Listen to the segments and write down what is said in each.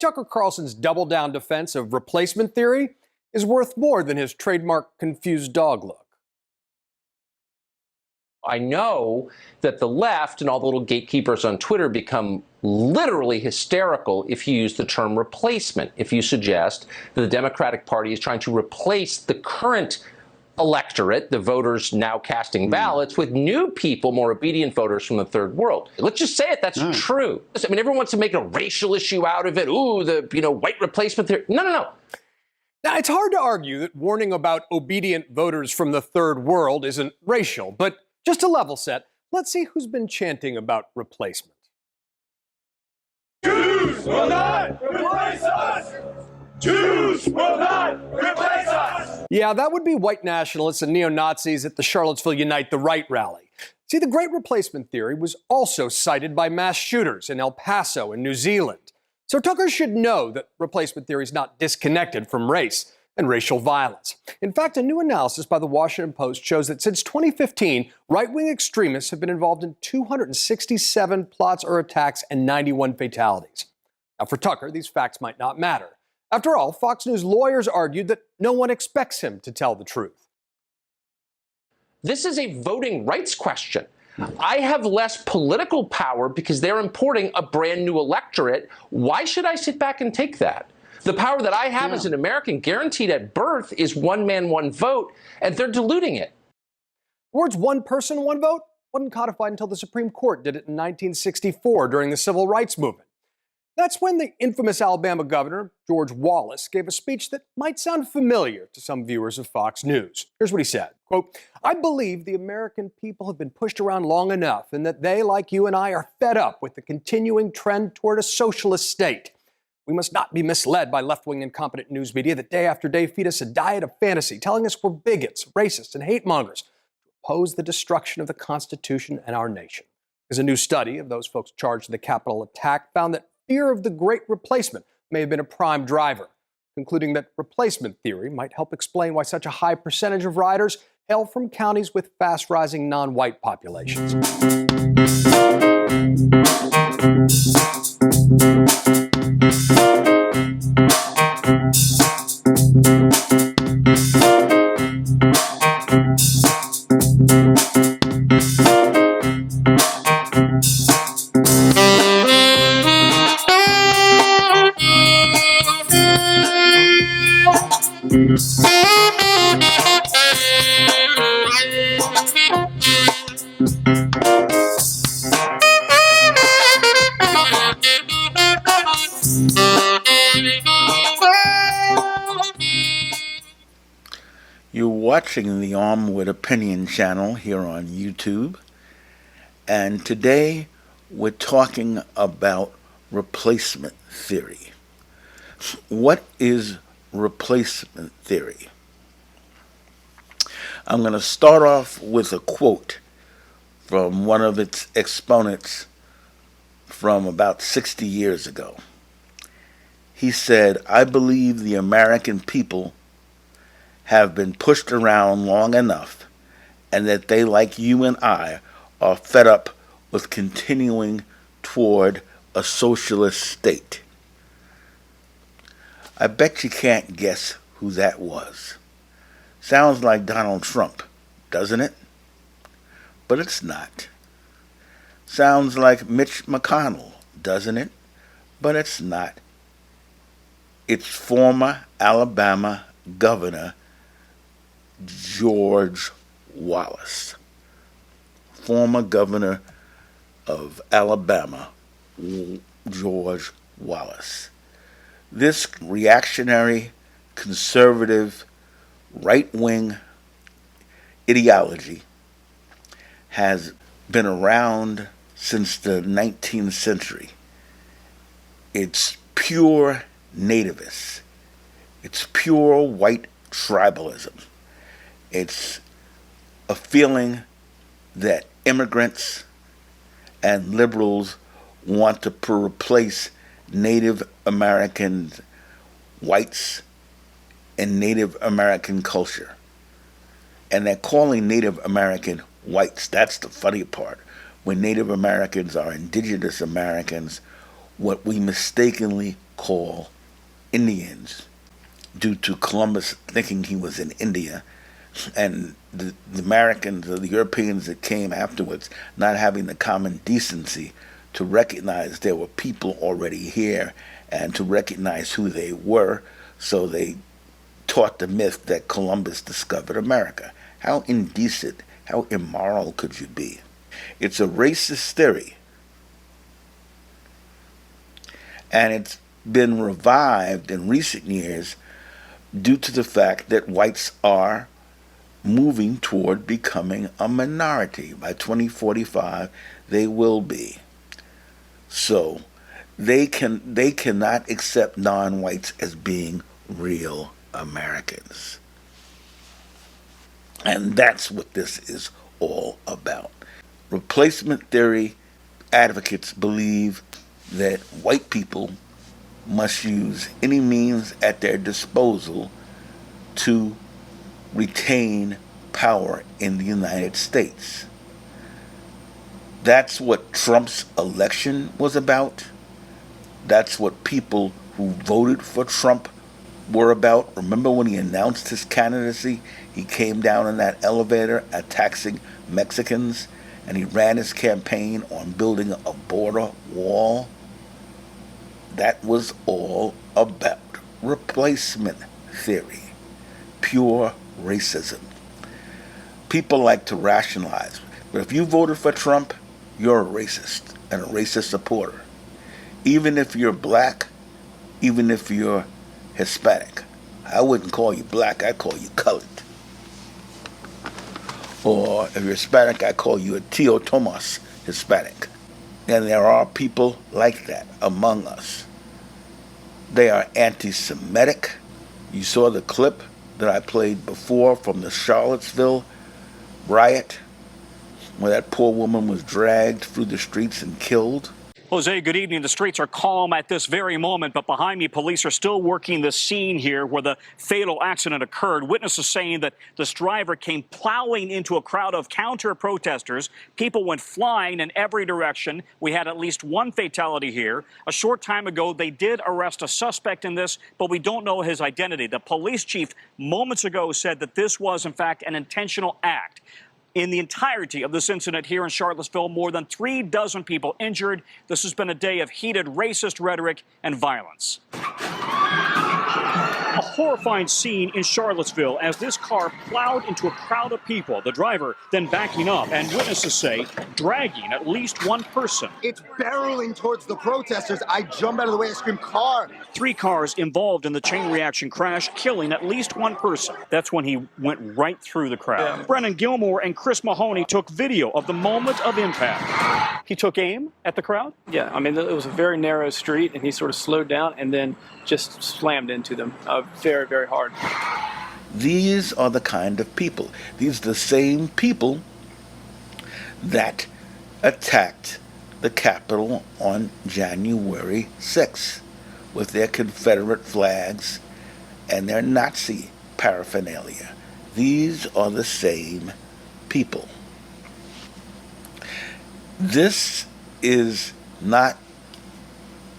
Tucker Carlson's double-down defense of replacement theory is worth more than his trademark confused dog look. I know that the left and all the little gatekeepers on Twitter become literally hysterical if you use the term replacement, if you suggest that the Democratic Party is trying to replace the current electorate, the voters now casting ballots, with new people, more obedient voters from the third world. Let's just say it, that's true. I mean, everyone wants to make a racial issue out of it. Ooh, the white replacement theory. No. Now, it's hard to argue that warning about obedient voters from the third world isn't racial, but just to level set, let's see who's been chanting about replacement. Jews will not replace us! Jews will not replace us! Yeah, that would be white nationalists and neo-Nazis at the Charlottesville Unite the Right rally. See, the Great Replacement theory was also cited by mass shooters in El Paso and New Zealand. So Tucker should know that replacement theory is not disconnected from race and racial violence. In fact, a new analysis by the Washington Post shows that since 2015, right-wing extremists have been involved in 267 plots or attacks and 91 fatalities. Now, for Tucker, these facts might not matter. After all, Fox News lawyers argued that no one expects him to tell the truth. This is a voting rights question. I have less political power because they're importing a brand new electorate. Why should I sit back and take that? The power that I have as an American guaranteed at birth is one man, one vote, and they're diluting it. The words one person, one vote wasn't codified until the Supreme Court did it in 1964 during the Civil Rights Movement. That's when the infamous Alabama governor, George Wallace, gave a speech that might sound familiar to some viewers of Fox News. Here's what he said, quote, "I believe the American people have been pushed around long enough and that they, like you and I, are fed up with the continuing trend toward a socialist state. We must not be misled by left-wing incompetent news media that day after day feed us a diet of fantasy, telling us we're bigots, racists, and hate mongers to oppose the destruction of the Constitution and our nation." There's a new study of those folks charged in the Capitol attack found that fear of the Great Replacement may have been a prime driver, concluding that replacement theory might help explain why such a high percentage of riders hail from counties with fast-rising non-white populations. You're watching the Armed with Opinion channel here on YouTube, and today we're talking about replacement theory. What is replacement theory? I'm going to start off with a quote from one of its exponents from about 60 years ago. He said, "I believe the American people have been pushed around long enough, and that they, like you and I, are fed up with continuing toward a socialist state." I bet you can't guess who that was. Sounds like Donald Trump, doesn't it? But it's not. Sounds like Mitch McConnell, doesn't it? But it's not. It's former Alabama Governor George Wallace. Former governor of Alabama, George Wallace. This reactionary, conservative, right-wing ideology has been around since the 19th century. It's pure nativist. It's pure white tribalism. It's a feeling that immigrants and liberals want to replace Native American whites and Native American culture. And they're calling Native American whites. That's the funny part. When Native Americans are indigenous Americans, what we mistakenly call Indians due to Columbus thinking he was in India, and the Americans or the Europeans that came afterwards not having the common decency to recognize there were people already here and to recognize who they were, so they taught the myth that Columbus discovered America. How indecent, how immoral could you be? It's a racist theory, and it's been revived in recent years due to the fact that whites are moving toward becoming a minority. By 2045, they will be. So they cannot accept non-whites as being real Americans. And that's what this is all about. Replacement theory advocates believe that white people must use any means at their disposal to retain power in the United States. That's what Trump's election was about. That's what people who voted for Trump were about. Remember when he announced his candidacy, he came down in that elevator attacking Mexicans, and he ran his campaign on building a border wall. That was all about replacement theory, pure racism. People like to rationalize, but if you voted for Trump, you're a racist and a racist supporter. Even if you're black, even if you're Hispanic. I wouldn't call you black, I'd call you colored. Or if you're Hispanic, I call you a Tio Tomas Hispanic. And there are people like that among us. They are anti-Semitic. You saw the clip that I played before from the Charlottesville riot, where that poor woman was dragged through the streets and killed. Jose, good evening. The streets are calm at this very moment, but behind me, police are still working the scene here where the fatal accident occurred. Witnesses saying that this driver came plowing into a crowd of counter-protesters. People went flying in every direction. We had at least one fatality here. A short time ago, they did arrest a suspect in this, but we don't know his identity. The police chief moments ago said that this was, in fact, an intentional act. In the entirety of this incident here in Charlottesville, more than 36 people injured. This has been a day of heated racist rhetoric and violence. A horrifying scene in Charlottesville as this car plowed into a crowd of people. The driver then backing up, and witnesses say dragging at least one person. It's barreling towards the protesters. I jump out of the way, I scream, car! 3 cars involved in the chain reaction crash, killing at least one person. That's when he went right through the crowd. Yeah. Brennan Gilmore and Chris Mahoney took video of the moment of impact. He took aim at the crowd? Yeah, I mean, it was a very narrow street, and he sort of slowed down and then just slammed into them very, very hard. These are the kind of people. These are the same people that attacked the Capitol on January 6th with their Confederate flags and their Nazi paraphernalia. These are the same people. This is not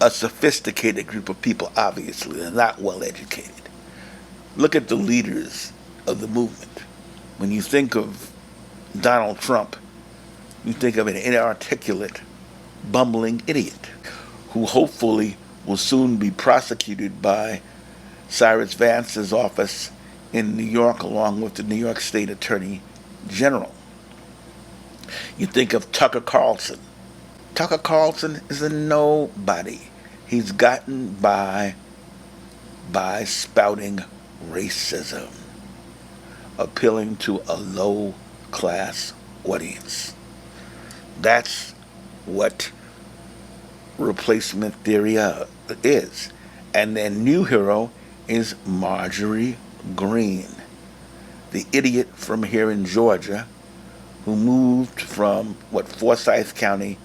a sophisticated group of people, obviously. They're not well educated. Look at the leaders of the movement. When you think of Donald Trump, you think of an inarticulate, bumbling idiot who hopefully will soon be prosecuted by Cyrus Vance's office in New York, along with the New York State Attorney General. You think of Tucker Carlson. Tucker Carlson is a nobody. He's gotten by spouting racism, appealing to a low-class audience. That's what replacement theory is. And their new hero is Marjorie Greene, the idiot from here in Georgia who moved from, Forsyth County,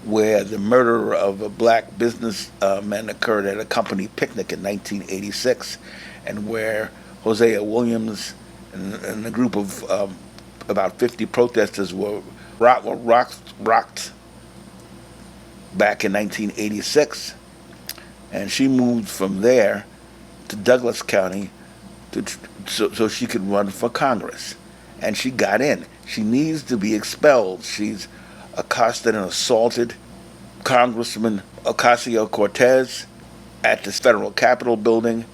where the murder of a black businessman occurred at a company picnic in 1986, and where Hosea Williams and a group of about 50 protesters were rocked back in 1986. And she moved from there to Douglas County so she could run for Congress. And she got in. She needs to be expelled. She's accosted and assaulted Congressman Ocasio-Cortez at the federal Capitol building.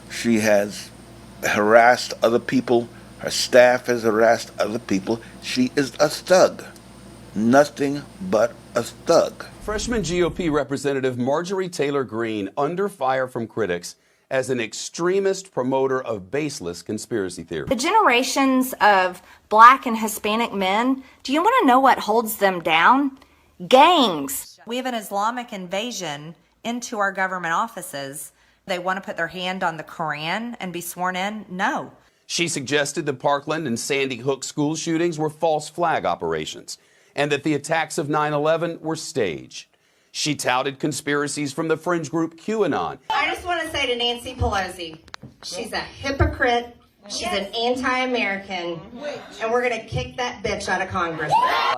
She has harassed other people. Her staff has harassed other people. She is a thug. Nothing but a thug. Freshman GOP Representative Marjorie Taylor Greene under fire from critics as an extremist promoter of baseless conspiracy theories. The generations of black and Hispanic men, do you want to know what holds them down? Gangs. We have an Islamic invasion into our government offices. They want to put their hand on the Quran and be sworn in? No. She suggested the Parkland and Sandy Hook school shootings were false flag operations and that the attacks of 9/11 were staged. She touted conspiracies from the fringe group QAnon. I just want to say to Nancy Pelosi, she's a hypocrite, she's an anti-American, and we're going to kick that bitch out of Congress.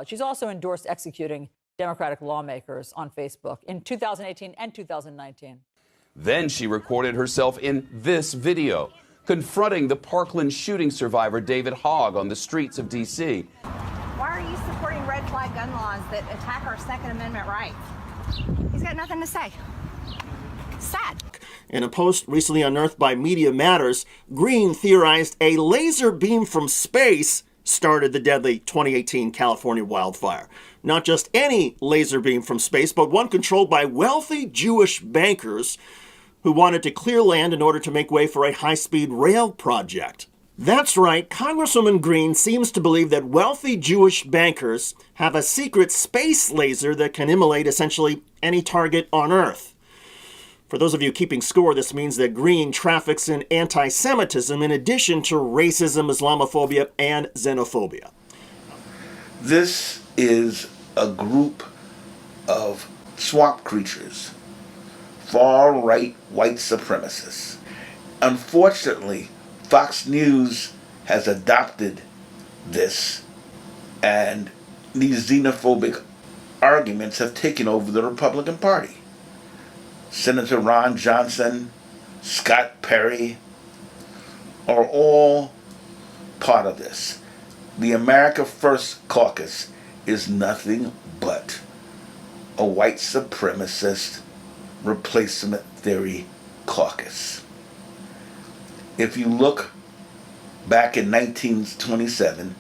She's also endorsed executing Democratic lawmakers on Facebook in 2018 and 2019. Then she recorded herself in this video, confronting the Parkland shooting survivor David Hogg on the streets of D.C. Why are you supporting red flag gun laws that attack our Second Amendment rights? He's got nothing to say. Sad. In a post recently unearthed by Media Matters, Greene theorized a laser beam from space started the deadly 2018 California wildfire. Not just any laser beam from space, but one controlled by wealthy Jewish bankers who wanted to clear land in order to make way for a high-speed rail project. That's right, Congresswoman Greene seems to believe that wealthy Jewish bankers have a secret space laser that can immolate essentially any target on Earth. For those of you keeping score, this means that Greene traffics in anti-Semitism in addition to racism, Islamophobia, and xenophobia. This is a group of swamp creatures, far-right white supremacists. Unfortunately, Fox News has adopted this, and these xenophobic arguments have taken over the Republican Party. Senator Ron Johnson, Scott Perry are all part of this. The America First Caucus is nothing but a white supremacist replacement theory caucus. If you look back in 1927,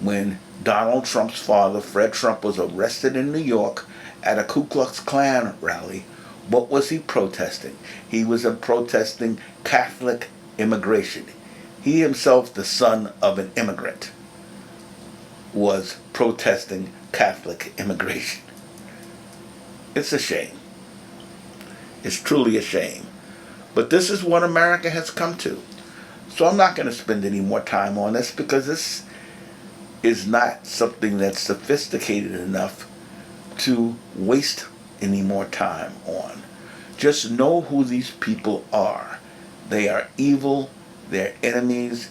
when Donald Trump's father, Fred Trump, was arrested in New York at a Ku Klux Klan rally, what was he protesting? He was protesting Catholic immigration. He himself, the son of an immigrant, was protesting Catholic immigration. It's a shame. It's truly a shame. But this is what America has come to. So I'm not going to spend any more time on this because this is not something that's sophisticated enough to waste any more time on. Just know who these people are. They are evil, they're enemies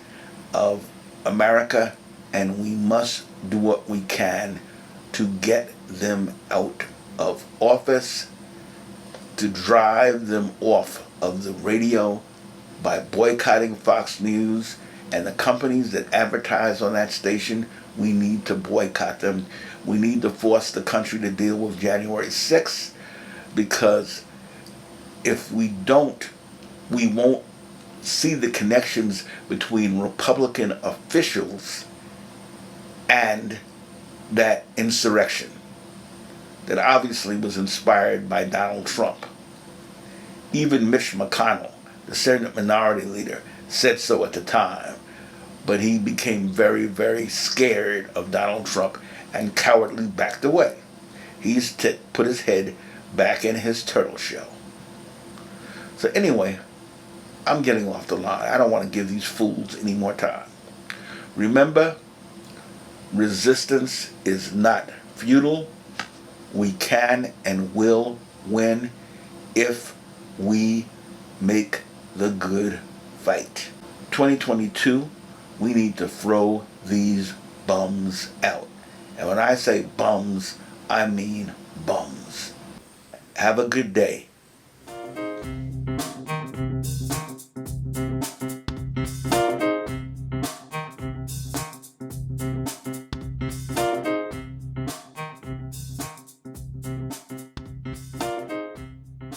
of America, and we must do what we can to get them out of office, to drive them off of the radio by boycotting Fox News and the companies that advertise on that station. We need to boycott them. We need to force the country to deal with January 6th, because if we don't, we won't see the connections between Republican officials and that insurrection that obviously was inspired by Donald Trump. Even Mitch McConnell, the Senate Minority Leader, said so at the time, but he became very, very scared of Donald Trump and cowardly backed away. He's put his head back in his turtle shell. So anyway, I'm getting off the line. I don't want to give these fools any more time. Remember, resistance is not futile. We can and will win if we make the good fight. 2022, we need to throw these bums out. And when I say bums, I mean bums. Have a good day.